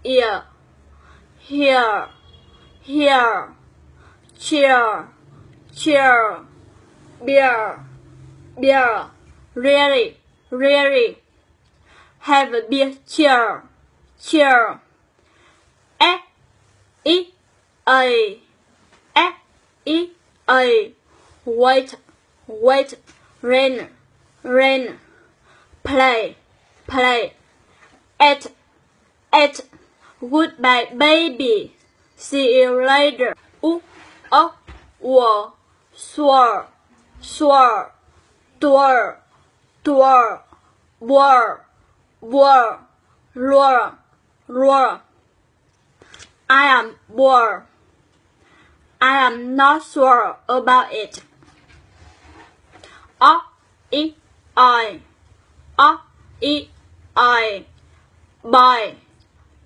ear, here, here, chair, chair, beer, beer, really, really, have a beer, chair, chair, e, a, wait, wait, rain, rain, play, play, at, goodbye baby, see you later, swore, swore, door, door, war, war, roar, roar. I am bored. I am not sure about it. I,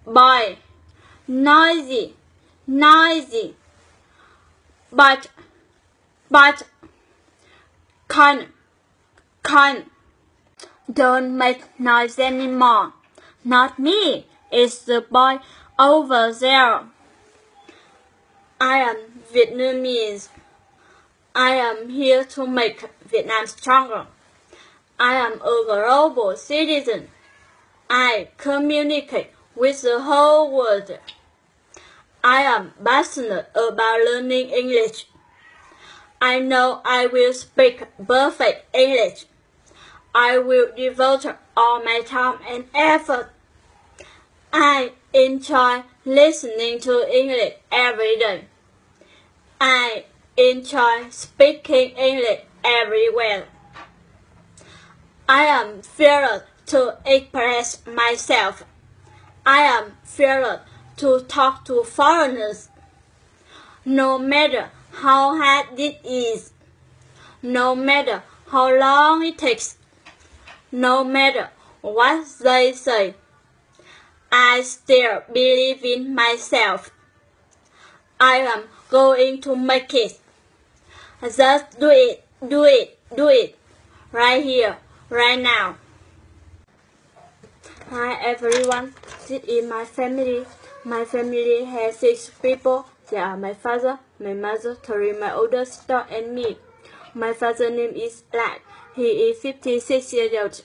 buy, noisy, noisy, but, kind, don't make noise anymore. Not me, it's the boy over there. I am Vietnamese. I am here to make Vietnam stronger. I am a global citizen. I communicate with the whole world. I am passionate about learning English. I know I will speak perfect English. I will devote all my time and effort. I enjoy listening to English every day. I enjoy speaking English everywhere. I am fearless to express myself. I am fearless to talk to foreigners. No matter how hard it is, no matter how long it takes, no matter what they say, I still believe in myself. I am going to make it. Just do it, right here, right now. Hi everyone, this is my family. My family has 6 people. They are my father, my mother, 3 my older sister, and me. My father's name is Lai. He is 56 years old.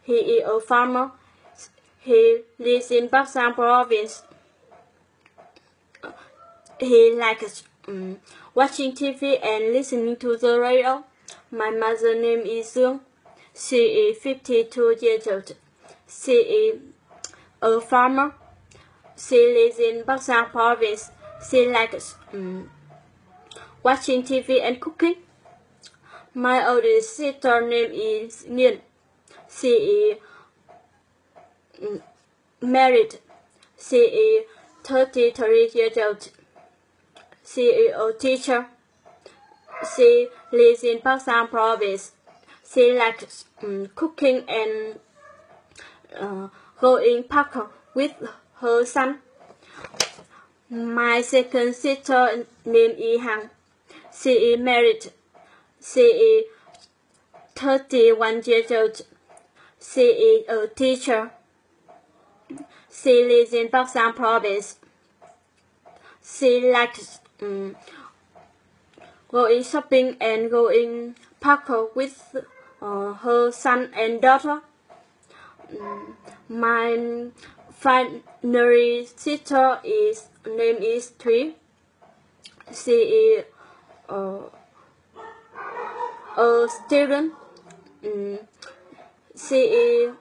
He is a farmer. He lives in Bắc Giang province. He likes watching TV and listening to the radio. My mother's name is Dương. She is 52 years old. She is a farmer. She lives in Bắc Giang province. She likes watching TV and cooking. My oldest sister name is Nghiên. She is married. She is 33 years old. She is a teacher. She lives in Bắc Giang province. She likes cooking and going park with her son. My second sister name is Hằng. She is married. She is 31 years old. She is a teacher. She lives in Bắc Giang province. She likes going shopping and going park with her son and daughter. My final sister name is Thúy. She is a student. She is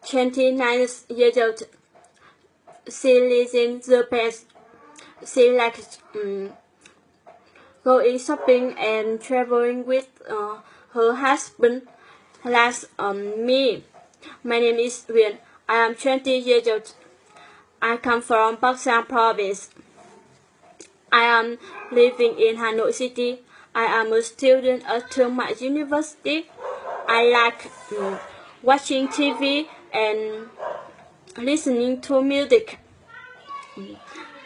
29 years old. She lives in Japan. She likes going shopping and traveling with her husband. Last me. My name is Huyền. I am 20 years old. I come from Bắc Giang province. I am living in Hanoi City. I am a student at Thương Mại University. I like watching TV and listening to music.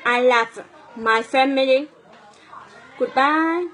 I love my family. Goodbye.